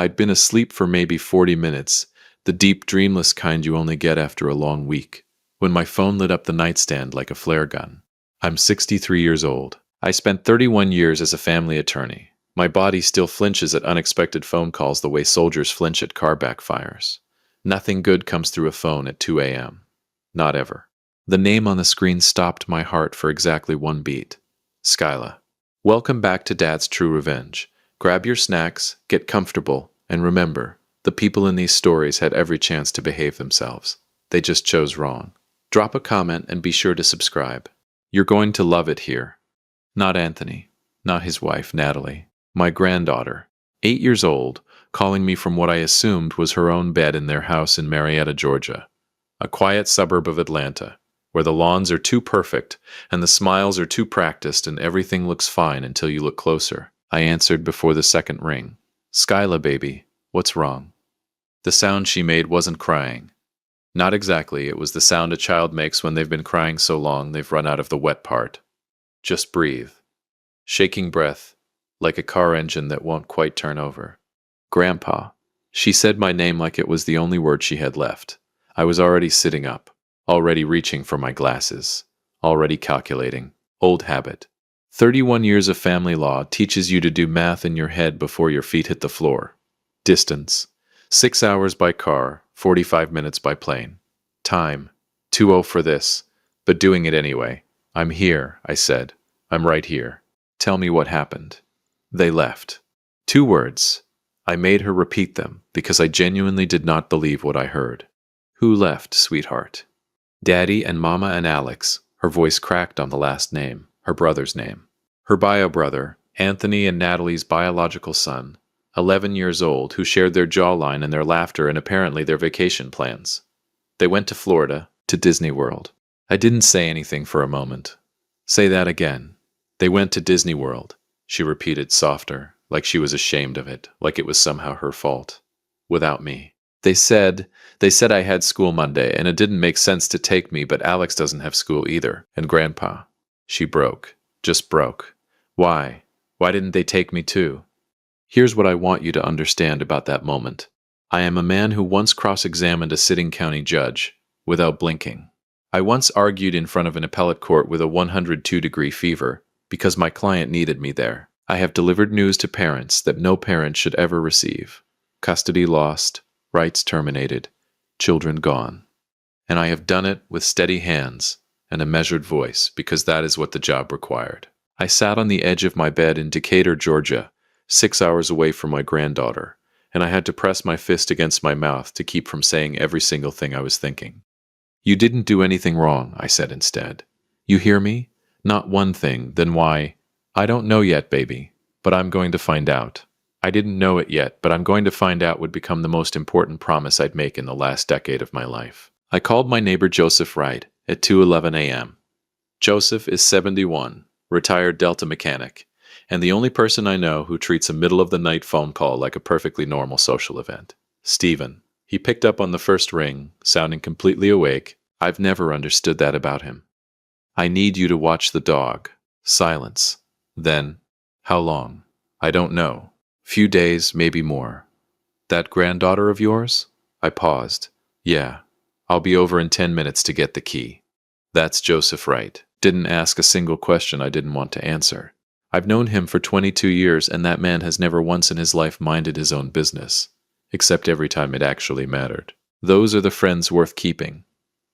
I'd been asleep for maybe 40 minutes, the deep, dreamless kind you only get after a long week, when my phone lit up the nightstand like a flare gun. I'm 63 years old. I spent 31 years as a family attorney. My body still flinches at unexpected phone calls the way soldiers flinch at car backfires. Nothing good comes through a phone at 2 a.m. Not ever. The name on the screen stopped my heart for exactly one beat. Skyla. Welcome back to Dad's True Revenge. Grab your snacks, get comfortable, and remember, the people in these stories had every chance to behave themselves. They just chose wrong. Drop a comment and be sure to subscribe. You're going to love it here. Not Anthony. Not his wife, Natalie. My granddaughter, 8 years old, calling me from what I assumed was her own bed in their house in Marietta, Georgia, a quiet suburb of Atlanta, where the lawns are too perfect and the smiles are too practiced and everything looks fine until you look closer. I answered before the second ring. Skyla, baby, what's wrong? The sound she made wasn't crying. Not exactly, it was the sound a child makes when they've been crying so long they've run out of the wet part. Just breathe. Shaking breath, like a car engine that won't quite turn over. Grandpa. She said my name like it was the only word she had left. I was already sitting up, already reaching for my glasses, already calculating. Old habit. 31 years of family law teaches you to do math in your head before your feet hit the floor. Distance. 6 hours by car, 45 minutes by plane. Time. 2:00 for this, but doing it anyway. I'm here, I said. I'm right here. Tell me what happened. They left. 2 words. I made her repeat them because I genuinely did not believe what I heard. Who left, sweetheart? Daddy and Mama and Alex. Her voice cracked on the last name, her brother's name. Her bio brother, Anthony and Natalie's biological son, 11 years old, who shared their jawline and their laughter and apparently their vacation plans. They went to Florida, to Disney World. I didn't say anything for a moment. Say that again. They went to Disney World, she repeated softer, like she was ashamed of it, like it was somehow her fault. Without me. They said I had school Monday, and it didn't make sense to take me, but Alex doesn't have school either, and Grandpa. She broke. Just broke. Why? Why didn't they take me too? Here's what I want you to understand about that moment. I am a man who once cross-examined a sitting county judge, without blinking. I once argued in front of an appellate court with a 102-degree fever, because my client needed me there. I have delivered news to parents that no parent should ever receive. Custody lost, rights terminated, children gone. And I have done it with steady hands and a measured voice because that is what the job required. I sat on the edge of my bed in Decatur, Georgia, 6 hours away from my granddaughter, and I had to press my fist against my mouth to keep from saying every single thing I was thinking. You didn't do anything wrong, I said instead. You hear me? Not one thing, then why? I don't know yet, baby, but I'm going to find out. I didn't know it yet, but I'm going to find out would become the most important promise I'd make in the last decade of my life. I called my neighbor Joseph Wright at 2:11 a.m. Joseph is 71, retired Delta mechanic, and the only person I know who treats a middle-of-the-night phone call like a perfectly normal social event. Stephen. He picked up on the first ring, sounding completely awake. I've never understood that about him. I need you to watch the dog. Silence. Then, how long? I don't know. Few days, maybe more. That granddaughter of yours? I paused. Yeah. I'll be over in 10 minutes to get the key. That's Joseph Wright. Didn't ask a single question I didn't want to answer. I've known him for 22 years, and that man has never once in his life minded his own business, except every time it actually mattered. Those are the friends worth keeping.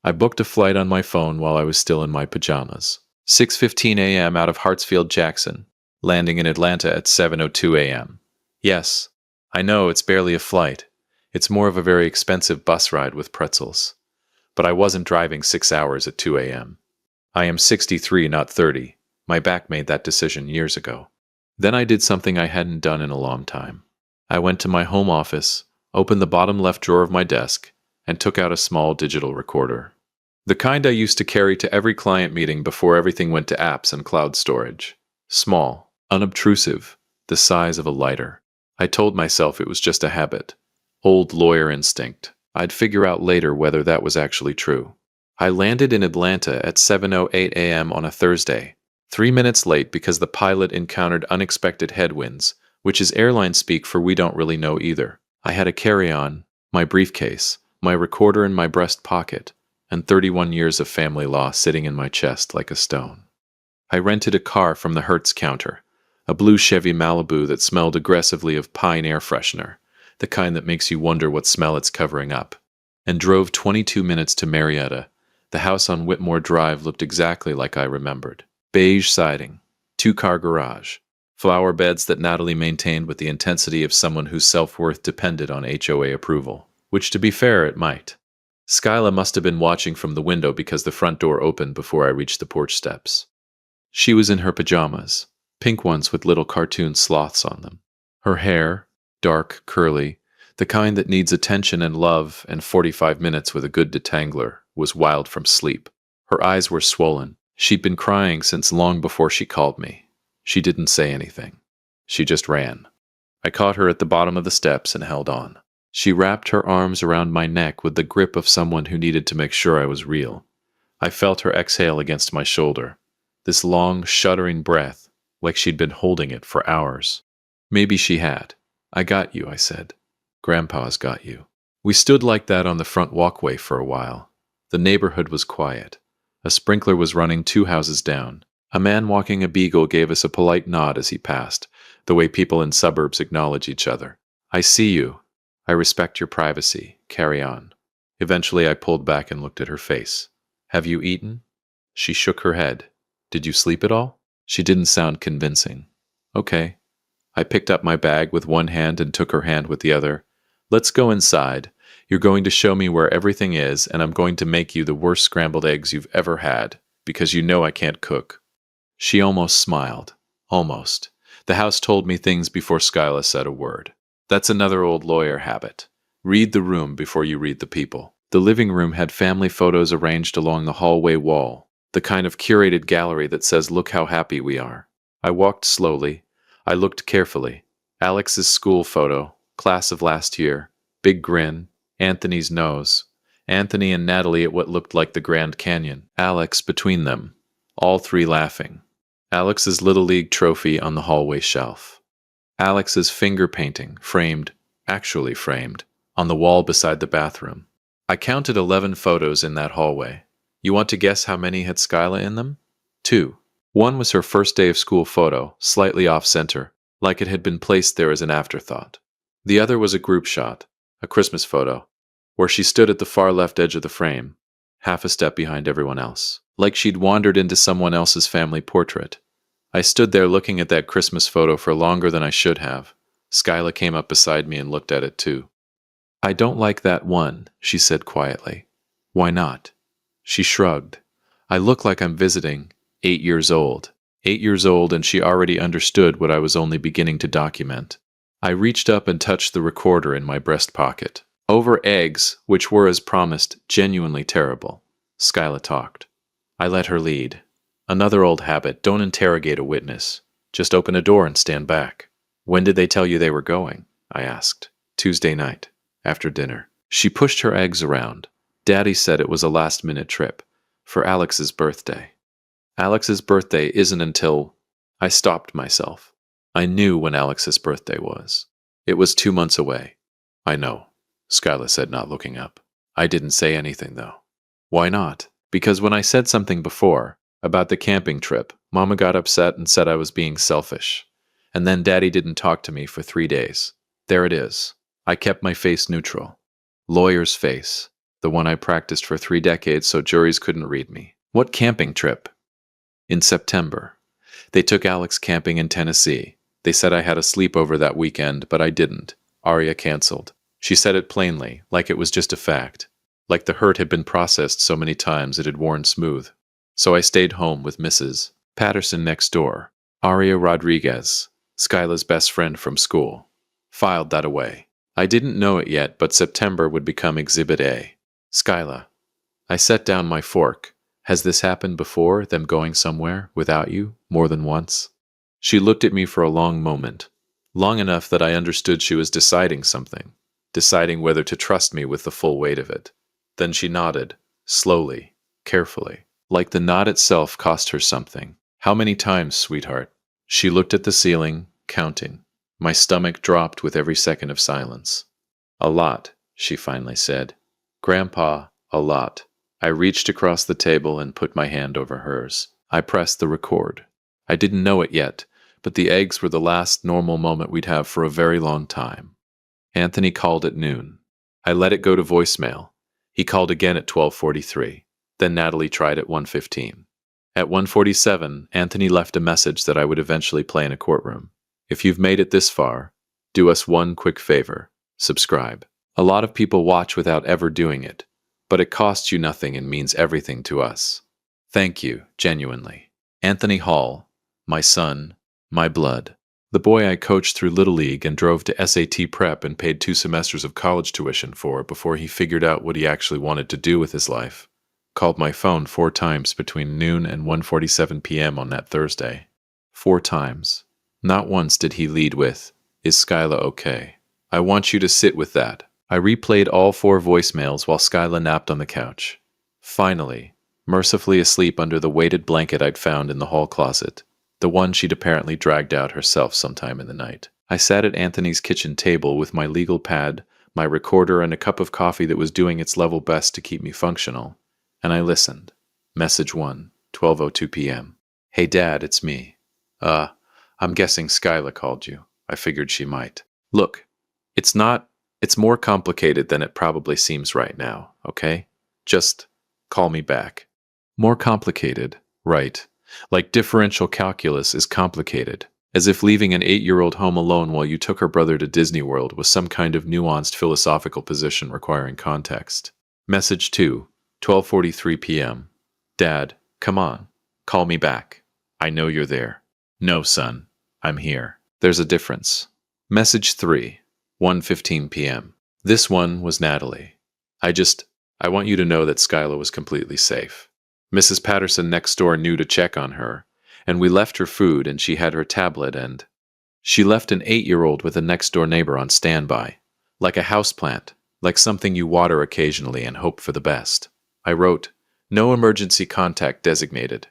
I booked a flight on my phone while I was still in my pajamas. 6:15 a.m. out of Hartsfield, Jackson, landing in Atlanta at 7:02 a.m. Yes, I know it's barely a flight. It's more of a very expensive bus ride with pretzels. But I wasn't driving 6 hours at 2 a.m. I am 63, not 30. My back made that decision years ago. Then I did something I hadn't done in a long time. I went to my home office, opened the bottom left drawer of my desk, and took out a small digital recorder. The kind I used to carry to every client meeting before everything went to apps and cloud storage. Small, unobtrusive, the size of a lighter. I told myself it was just a habit. Old lawyer instinct. I'd figure out later whether that was actually true. I landed in Atlanta at 7:08 a.m. on a Thursday, 3 minutes late because the pilot encountered unexpected headwinds, which is airline speak for we don't really know either. I had a carry-on, my briefcase, my recorder in my breast pocket, and 31 years of family law sitting in my chest like a stone. I rented a car from the Hertz counter, a blue Chevy Malibu that smelled aggressively of pine air freshener, the kind that makes you wonder what smell it's covering up, and drove 22 minutes to Marietta. The house on Whitmore Drive looked exactly like I remembered. Beige siding, two-car garage, flower beds that Natalie maintained with the intensity of someone whose self-worth depended on HOA approval, which to be fair it might. Skyla must have been watching from the window because the front door opened before I reached the porch steps. She was in her pajamas, pink ones with little cartoon sloths on them. Her hair, dark, curly, the kind that needs attention and love and 45 minutes with a good detangler, was wild from sleep. Her eyes were swollen. She'd been crying since long before she called me. She didn't say anything. She just ran. I caught her at the bottom of the steps and held on. She wrapped her arms around my neck with the grip of someone who needed to make sure I was real. I felt her exhale against my shoulder. This long, shuddering breath, like she'd been holding it for hours. Maybe she had. I got you, I said. Grandpa's got you. We stood like that on the front walkway for a while. The neighborhood was quiet. A sprinkler was running 2 houses down. A man walking a beagle gave us a polite nod as he passed, the way people in suburbs acknowledge each other. I see you. I respect your privacy. Carry on. Eventually I pulled back and looked at her face. Have you eaten? She shook her head. Did you sleep at all? She didn't sound convincing. Okay. I picked up my bag with one hand and took her hand with the other. Let's go inside. You're going to show me where everything is, and I'm going to make you the worst scrambled eggs you've ever had, because you know I can't cook. She almost smiled. Almost. The house told me things before Skyla said a word. That's another old lawyer habit. Read the room before you read the people. The living room had family photos arranged along the hallway wall, the kind of curated gallery that says, look how happy we are. I walked slowly. I looked carefully. Alex's school photo, class of last year, big grin, Anthony's nose, Anthony and Natalie at what looked like the Grand Canyon, Alex between them, all 3 laughing. Alex's Little League trophy on the hallway shelf. Alex's finger painting, actually framed, on the wall beside the bathroom. I counted 11 photos in that hallway. You want to guess how many had Skyla in them? 2. One was her first day of school photo, slightly off-center, like it had been placed there as an afterthought. The other was a group shot, a Christmas photo, where she stood at the far left edge of the frame, half a step behind everyone else, like she'd wandered into someone else's family portrait. I stood there looking at that Christmas photo for longer than I should have. Skyla came up beside me and looked at it too. I don't like that one, she said quietly. Why not? She shrugged. I look like I'm visiting 8 years old. 8 years old, and she already understood what I was only beginning to document. I reached up and touched the recorder in my breast pocket. Over eggs, which were as promised, genuinely terrible. Skyla talked. I let her lead. Another old habit, don't interrogate a witness. Just open a door and stand back. When did they tell you they were going? I asked. Tuesday night, after dinner. She pushed her eggs around. Daddy said it was a last-minute trip, for Alex's birthday. Alex's birthday isn't until... I stopped myself. I knew when Alex's birthday was. It was 2 months away. I know, Skyla said, not looking up. I didn't say anything, though. Why not? Because when I said something before, about the camping trip, Mama got upset and said I was being selfish. And then Daddy didn't talk to me for 3 days. There it is. I kept my face neutral. Lawyer's face. The one I practiced for 3 decades so juries couldn't read me. What camping trip? In September. They took Alex camping in Tennessee. They said I had a sleepover that weekend, but I didn't. Aria canceled. She said it plainly, like it was just a fact. Like the hurt had been processed so many times it had worn smooth. So I stayed home with Mrs. Patterson next door. Aria Rodriguez, Skyla's best friend from school. Filed that away. I didn't know it yet, but September would become Exhibit A. Skyla. I set down my fork. Has this happened before, them going somewhere, without you, more than once? She looked at me for a long moment. Long enough that I understood she was deciding something. Deciding whether to trust me with the full weight of it. Then she nodded, slowly, carefully. Like the nod itself cost her something. How many times, sweetheart? She looked at the ceiling, counting. My stomach dropped with every second of silence. A lot, she finally said. Grandpa, a lot. I reached across the table and put my hand over hers. I pressed the record. I didn't know it yet, but the eggs were the last normal moment we'd have for a very long time. Anthony called at noon. I let it go to voicemail. He called again at 12:43. Then Natalie tried at 1:15. At 1:47, Anthony left a message that I would eventually play in a courtroom. If you've made it this far, do us one quick favor. Subscribe. A lot of people watch without ever doing it, but it costs you nothing and means everything to us. Thank you, genuinely. Anthony Hall, my son, my blood. The boy I coached through Little League and drove to SAT prep and paid 2 semesters of college tuition for before he figured out what he actually wanted to do with his life. Called my phone 4 times between noon and 1:47 p.m. on that Thursday. 4 times. Not once did he lead with, "Is Skyla okay?" I want you to sit with that. I replayed all 4 voicemails while Skyla napped on the couch. Finally, mercifully asleep under the weighted blanket I'd found in the hall closet, the one she'd apparently dragged out herself sometime in the night. I sat at Anthony's kitchen table with my legal pad, my recorder, and a cup of coffee that was doing its level best to keep me functional. And I listened. Message 1, 12:02 p.m. Hey Dad, it's me. I'm guessing Skyla called you. I figured she might. Look, it's more complicated than it probably seems right now, okay? Just call me back. More complicated, right? Like differential calculus is complicated, as if leaving an 8-year-old home alone while you took her brother to Disney World was some kind of nuanced philosophical position requiring context. Message 2, 12:43 p.m. Dad, come on. Call me back. I know you're there. No, son. I'm here. There's a difference. Message 3, 1:15 p.m. This one was Natalie. I want you to know that Skyla was completely safe. Mrs. Patterson next door knew to check on her, and we left her food and she had her tablet and she left an 8-year-old with a next-door neighbor on standby, like a houseplant, like something you water occasionally and hope for the best. I wrote, no emergency contact designated.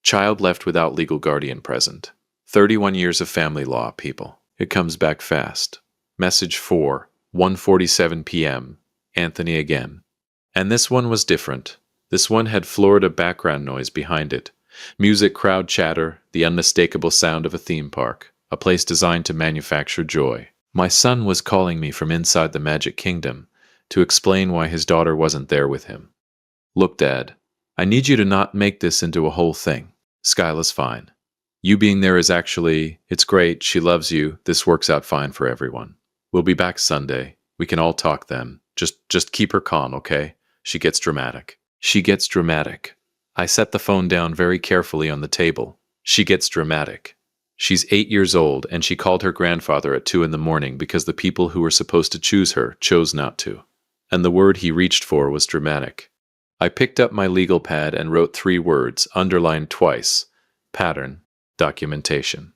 Child left without legal guardian present. 31 years of family law, people. It comes back fast. Message 4, 1:47 p.m. Anthony again. And this one was different. This one had Florida background noise behind it. Music, crowd chatter, the unmistakable sound of a theme park, a place designed to manufacture joy. My son was calling me from inside the Magic Kingdom to explain why his daughter wasn't there with him. Look, Dad, I need you to not make this into a whole thing. Skyla's fine. You being there is it's great, she loves you, this works out fine for everyone. We'll be back Sunday. We can all talk then. Just keep her calm, okay? She gets dramatic. She gets dramatic. I set the phone down very carefully on the table. She gets dramatic. She's 8 years old, and she called her grandfather at 2 in the morning because the people who were supposed to choose her chose not to. And the word he reached for was dramatic. I picked up my legal pad and wrote 3 words, underlined twice. Pattern. Documentation.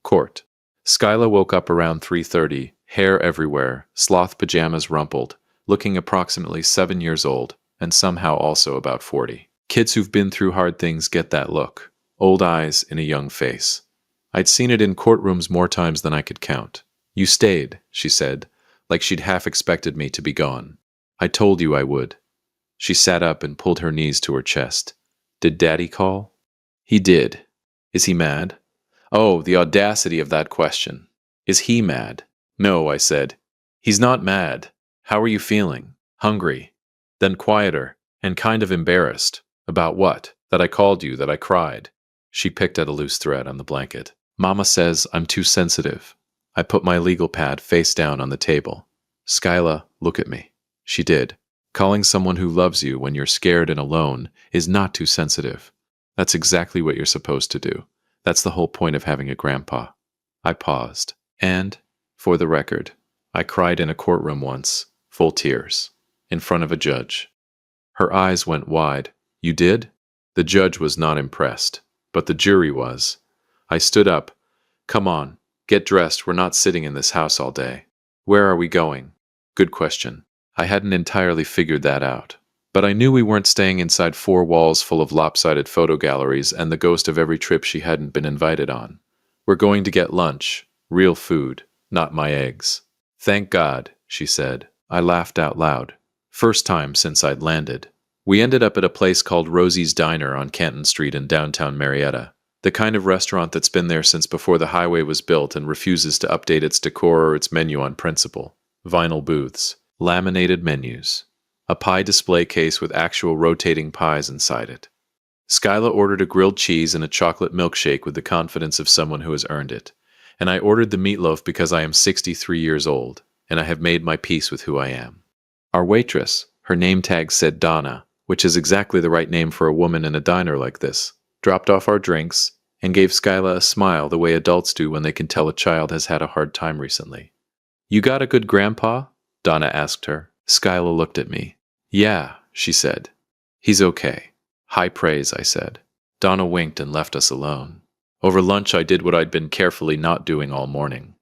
Court. Skyla woke up around 3:30, hair everywhere, sloth pajamas rumpled, looking approximately 7 years old, and somehow also about 40. Kids who've been through hard things get that look. Old eyes in a young face. I'd seen it in courtrooms more times than I could count. You stayed, she said, like she'd half expected me to be gone. I told you I would. She sat up and pulled her knees to her chest. Did Daddy call? He did. Is he mad? Oh, the audacity of that question. Is he mad? No, I said. He's not mad. How are you feeling? Hungry. Then quieter, and kind of embarrassed. About what? That I called you, that I cried. She picked at a loose thread on the blanket. Mama says I'm too sensitive. I put my legal pad face down on the table. Skyla, look at me. She did. Calling someone who loves you when you're scared and alone is not too sensitive. That's exactly what you're supposed to do. That's the whole point of having a grandpa. I paused. And, for the record, I cried in a courtroom once, full tears, in front of a judge. Her eyes went wide. You did? The judge was not impressed, but the jury was. I stood up. Come on, get dressed, we're not sitting in this house all day. Where are we going? Good question. I hadn't entirely figured that out. But I knew we weren't staying inside 4 walls full of lopsided photo galleries and the ghost of every trip she hadn't been invited on. We're going to get lunch, real food. not my eggs. Thank God, she said. I laughed out loud. First time since I'd landed. We ended up at a place called Rosie's Diner on Canton Street in downtown Marietta. The kind of restaurant that's been there since before the highway was built and refuses to update its decor or its menu on principle. Vinyl booths, laminated menus, a pie display case with actual rotating pies inside it. Skyla ordered a grilled cheese and a chocolate milkshake with the confidence of someone who has earned it. And I ordered the meatloaf because I am 63 years old, and I have made my peace with who I am. Our waitress, her name tag said Donna, which is exactly the right name for a woman in a diner like this, dropped off our drinks and gave Skyla a smile the way adults do when they can tell a child has had a hard time recently. You got a good grandpa? Donna asked her. Skyla looked at me. Yeah, she said. He's okay. High praise, I said. Donna winked and left us alone. Over lunch, I did what I'd been carefully not doing all morning.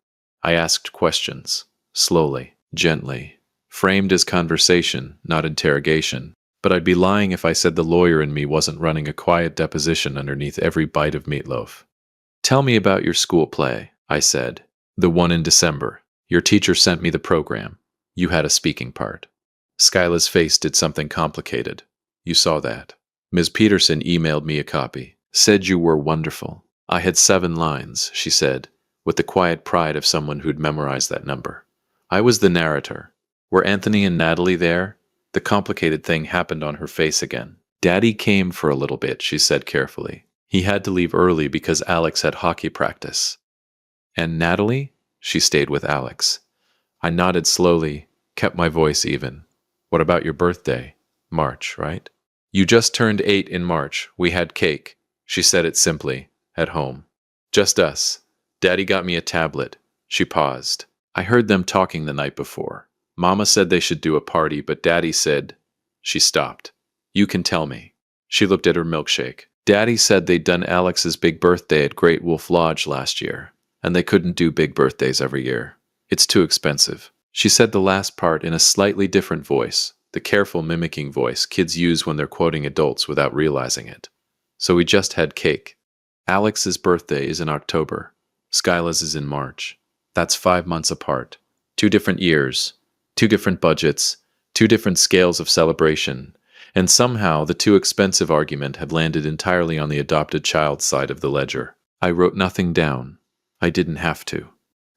I asked questions, slowly, gently, framed as conversation, not interrogation, but I'd be lying if I said the lawyer in me wasn't running a quiet deposition underneath every bite of meatloaf. Tell me about your school play, I said. The one in December. Your teacher sent me the program. You had a speaking part. Skyla's face did something complicated. You saw that. Ms. Peterson emailed me a copy. Said you were wonderful. I had 7 lines, she said, with the quiet pride of someone who'd memorized that number. I was the narrator. Were Anthony and Natalie there? The complicated thing happened on her face again. Daddy came for a little bit, she said carefully. He had to leave early because Alex had hockey practice. And Natalie? She stayed with Alex. I nodded slowly, kept my voice even. What about your birthday? March, right? You just turned 8 in March. We had cake. She said it simply. At home. Just us. Daddy got me a tablet. She paused. I heard them talking the night before. Mama said they should do a party, but Daddy said... She stopped. You can tell me. She looked at her milkshake. Daddy said they'd done Alex's big birthday at Great Wolf Lodge last year, and they couldn't do big birthdays every year. It's too expensive. She said the last part in a slightly different voice, the careful mimicking voice kids use when they're quoting adults without realizing it. So we just had cake. Alex's birthday is in October. Skyla's is in March. That's 5 months apart. 2 different years, 2 different budgets, 2 different scales of celebration, and somehow the too expensive argument had landed entirely on the adopted child's side of the ledger. I wrote nothing down. I didn't have to.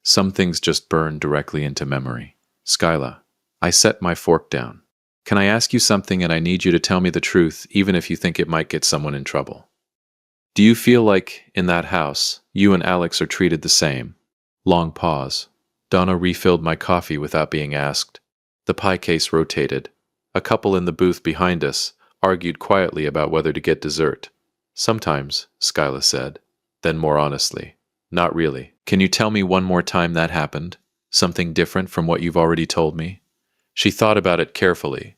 Some things just burned directly into memory. Skyla, I set my fork down. Can I ask you something, and I need you to tell me the truth, even if you think it might get someone in trouble? Do you feel like, in that house, you and Alex are treated the same? Long pause. Donna refilled my coffee without being asked. The pie case rotated. A couple in the booth behind us argued quietly about whether to get dessert. Sometimes, Skyla said. Then more honestly. Not really. Can you tell me one more time that happened? Something different from what you've already told me? She thought about it carefully.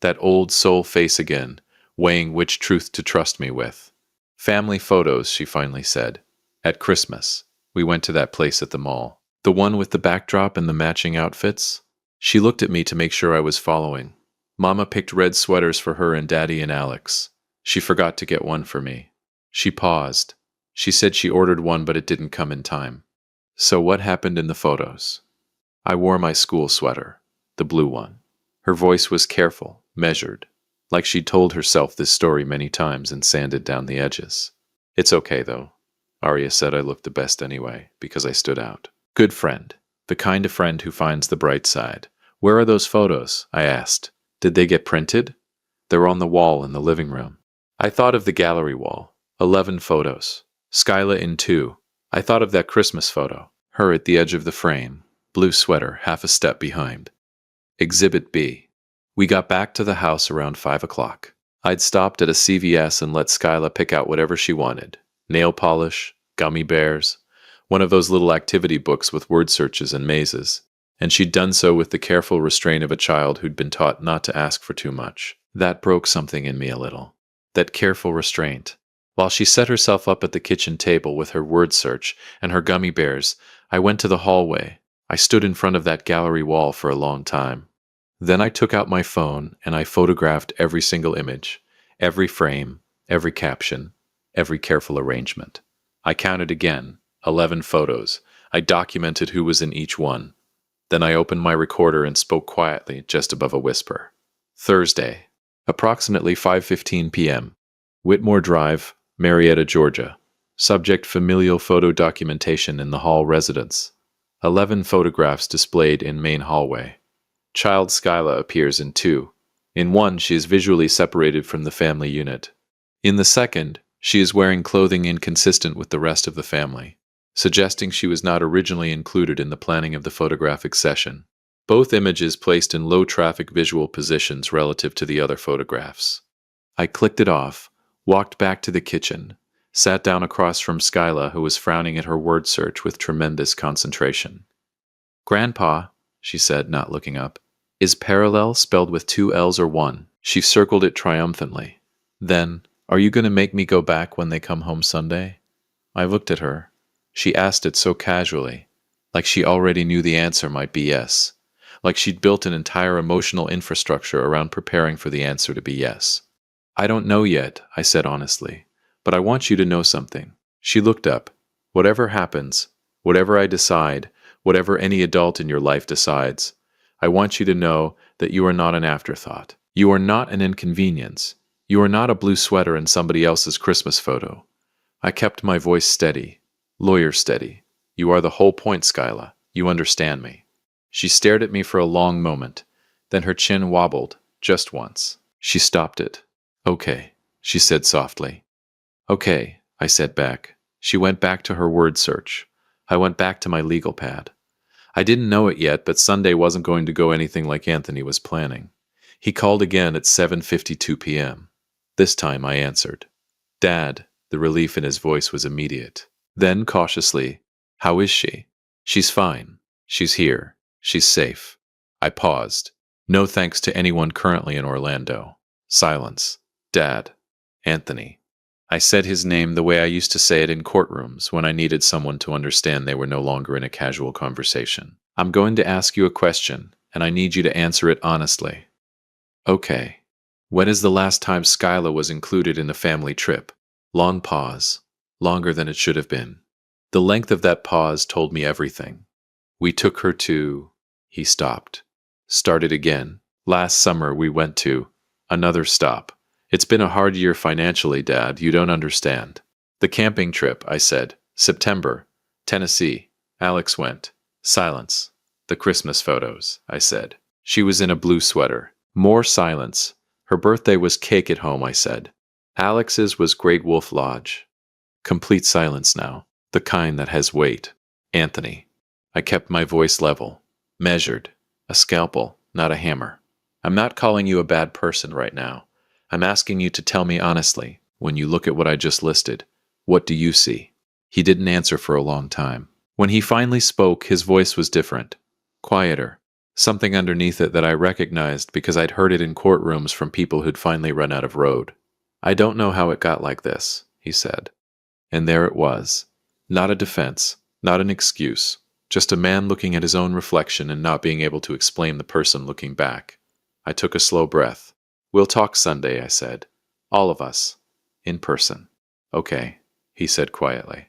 That old soul face again, weighing which truth to trust me with. Family photos, she finally said. At Christmas. We went to that place at the mall. The one with the backdrop and the matching outfits? She looked at me to make sure I was following. Mama picked red sweaters for her and Daddy and Alex. She forgot to get one for me. She paused. She said she ordered one, but it didn't come in time. So what happened in the photos? I wore my school sweater, the blue one. Her voice was careful, measured, like she'd told herself this story many times and sanded down the edges. It's okay, though. Arya said I looked the best anyway, because I stood out. Good friend. The kind of friend who finds the bright side. Where are those photos? I asked. Did they get printed? They're on the wall in the living room. I thought of the gallery wall. 11 photos. Skyla in 2. I thought of that Christmas photo. Her at the edge of the frame. Blue sweater, half a step behind. Exhibit B. We got back to the house around 5 o'clock. I'd stopped at a CVS and let Skyla pick out whatever she wanted. Nail polish, gummy bears, one of those little activity books with word searches and mazes. And she'd done so with the careful restraint of a child who'd been taught not to ask for too much. That broke something in me a little. That careful restraint. While she set herself up at the kitchen table with her word search and her gummy bears, I went to the hallway. I stood in front of that gallery wall for a long time. Then I took out my phone and I photographed every single image, every frame, every caption, every careful arrangement. I counted again, 11 photos. I documented who was in each one. Then I opened my recorder and spoke quietly, just above a whisper. Thursday, approximately 5:15 p.m. Whitmore Drive, Marietta, Georgia. Subject familial photo documentation in the Hall residence. 11 photographs displayed in main hallway. Child Skyla appears in 2. In one, she is visually separated from the family unit. In the second, she is wearing clothing inconsistent with the rest of the family, suggesting she was not originally included in the planning of the photographic session. Both images placed in low-traffic visual positions relative to the other photographs. I clicked it off, walked back to the kitchen, sat down across from Skyla, who was frowning at her word search with tremendous concentration. "Grandpa," she said, not looking up, "is parallel spelled with 2 L's or 1? She circled it triumphantly. Then, "Are you going to make me go back when they come home Sunday?" I looked at her. She asked it so casually, like she already knew the answer might be yes, like she'd built an entire emotional infrastructure around preparing for the answer to be yes. "I don't know yet," I said honestly, "but I want you to know something." She looked up. "Whatever happens, whatever I decide, whatever any adult in your life decides, I want you to know that you are not an afterthought. You are not an inconvenience. You are not a blue sweater in somebody else's Christmas photo." I kept my voice steady, lawyer steady. "You are the whole point, Skyla. You understand me." She stared at me for a long moment. Then her chin wobbled, just once. She stopped it. "Okay," she said softly. "Okay," I said back. She went back to her word search. I went back to my legal pad. I didn't know it yet, but Sunday wasn't going to go anything like Anthony was planning. He called again at 7:52 p.m. This time I answered. "Dad," the relief in his voice was immediate. Then, cautiously, "How is she?" "She's fine. She's here. She's safe." I paused. No thanks to anyone currently in Orlando. Silence. "Dad. Anthony." I said his name the way I used to say it in courtrooms when I needed someone to understand they were no longer in a casual conversation. "I'm going to ask you a question, and I need you to answer it honestly." "Okay. When is the last time Skyla was included in a family trip?" Long pause. Longer than it should have been. The length of that pause told me everything. "We took her to..." He stopped. Started again. "Last summer we went to..." Another stop. "It's been a hard year financially, Dad. You don't understand." "The camping trip," I said. "September. Tennessee. Alex went." Silence. "The Christmas photos," I said. "She was in a blue sweater." More silence. "Her birthday was cake at home," I said. "Alex's was Great Wolf Lodge." Complete silence now. The kind that has weight. "Anthony." I kept my voice level. Measured. A scalpel, not a hammer. "I'm not calling you a bad person right now. I'm asking you to tell me honestly, when you look at what I just listed, what do you see?" He didn't answer for a long time. When he finally spoke, his voice was different. Quieter. Something underneath it that I recognized because I'd heard it in courtrooms from people who'd finally run out of road. "I don't know how it got like this," he said. And there it was. Not a defense, not an excuse, just a man looking at his own reflection and not being able to explain the person looking back. I took a slow breath. "We'll talk Sunday," I said. "All of us. In person." "Okay," he said quietly.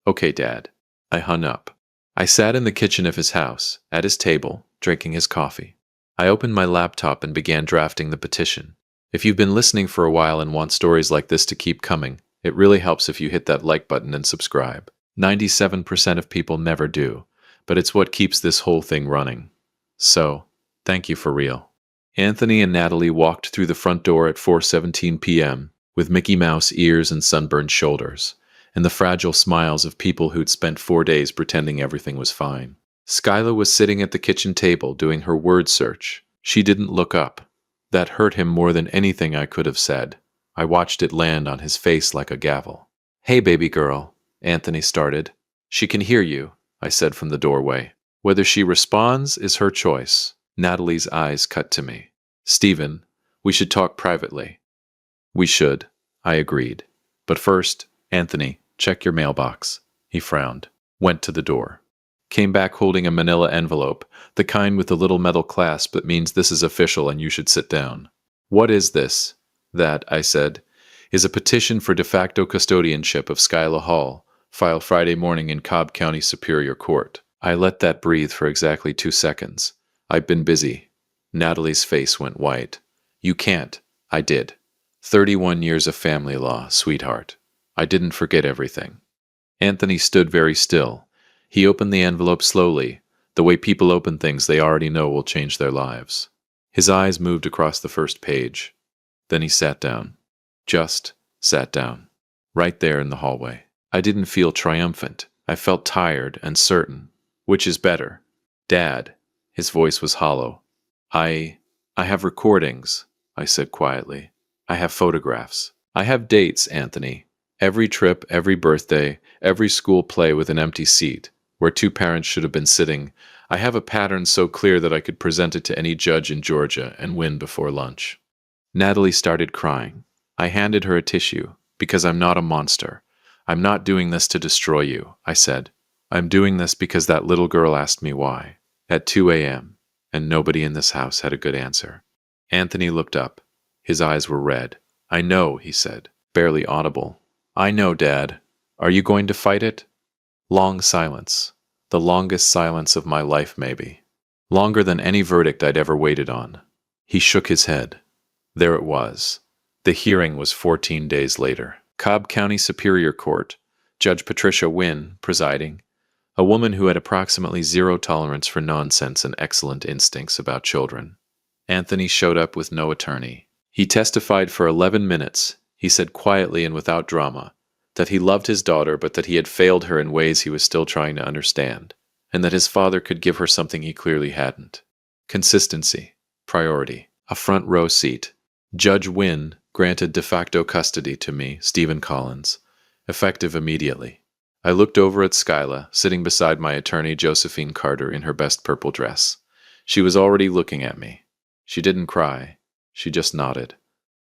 "Okay, Dad." I hung up. I sat in the kitchen of his house, at his table, drinking his coffee. I opened my laptop and began drafting the petition. If you've been listening for a while and want stories like this to keep coming, it really helps if you hit that like button and subscribe. 97% of people never do, but it's what keeps this whole thing running. So, thank you for real. Anthony and Natalie walked through the front door at 4:17 p.m., with Mickey Mouse ears and sunburned shoulders, and the fragile smiles of people who'd spent 4 days pretending everything was fine. Skyla was sitting at the kitchen table doing her word search. She didn't look up. That hurt him more than anything I could have said. I watched it land on his face like a gavel. "Hey, baby girl," Anthony started. "She can hear you," I said from the doorway. "Whether she responds is her choice." Natalie's eyes cut to me. "Stephen, we should talk privately." "We should," I agreed. "But first, Anthony, check your mailbox." He frowned, went to the door. Came back holding a manila envelope, the kind with the little metal clasp that means this is official and you should sit down. "What is this?" "That," I said, "is a petition for de facto custodianship of Skyla Hall, File Friday morning in Cobb County Superior Court. I let that breathe for exactly 2 seconds. I've been busy. Natalie's face went white. You can't. I did. 31 years of family law, sweetheart. I didn't forget everything. Anthony stood very still. He opened the envelope slowly, the way people open things they already know will change their lives. His eyes moved across the first page. Then he sat down. Just sat down. Right there in the hallway. I didn't feel triumphant. I felt tired and certain. Which is better? Dad. His voice was hollow. I have recordings, I said quietly. I have photographs. I have dates, Anthony. Every trip, every birthday, every school play with an empty seat, where two parents should have been sitting. I have a pattern so clear that I could present it to any judge in Georgia and win before lunch. Natalie started crying. I handed her a tissue, because I'm not a monster. I'm not doing this to destroy you, I said. I'm doing this because that little girl asked me why, at 2 a.m., and nobody in this house had a good answer. Anthony looked up. His eyes were red. I know, he said, barely audible. I know, Dad. Are you going to fight it? Long silence. The longest silence of my life, maybe. Longer than any verdict I'd ever waited on. He shook his head. There it was. The hearing was 14 days later. Cobb County Superior Court. Judge Patricia Wynn, presiding. A woman who had approximately zero tolerance for nonsense and excellent instincts about children. Anthony showed up with no attorney. He testified for 11 minutes. He said quietly and without drama that he loved his daughter but that he had failed her in ways he was still trying to understand, and that his father could give her something he clearly hadn't. Consistency. Priority. A front row seat. Judge Wynn granted de facto custody to me, Stephen Collins, effective immediately. I looked over at Skyla, sitting beside my attorney Josephine Carter in her best purple dress. She was already looking at me. She didn't cry. She just nodded.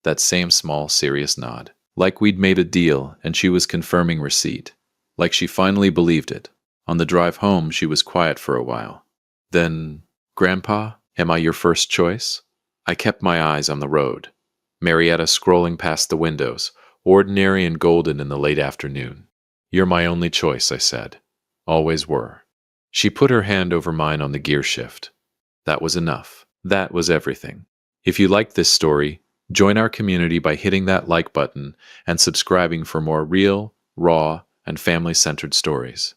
That same small, serious nod. Like we'd made a deal and she was confirming receipt. Like she finally believed it. On the drive home, she was quiet for a while. Then, Grandpa, am I your first choice? I kept my eyes on the road. Marietta scrolling past the windows, ordinary and golden in the late afternoon. You're my only choice, I said. Always were. She put her hand over mine on the gear shift. That was enough. That was everything. If you liked this story, join our community by hitting that like button and subscribing for more real, raw, and family-centered stories.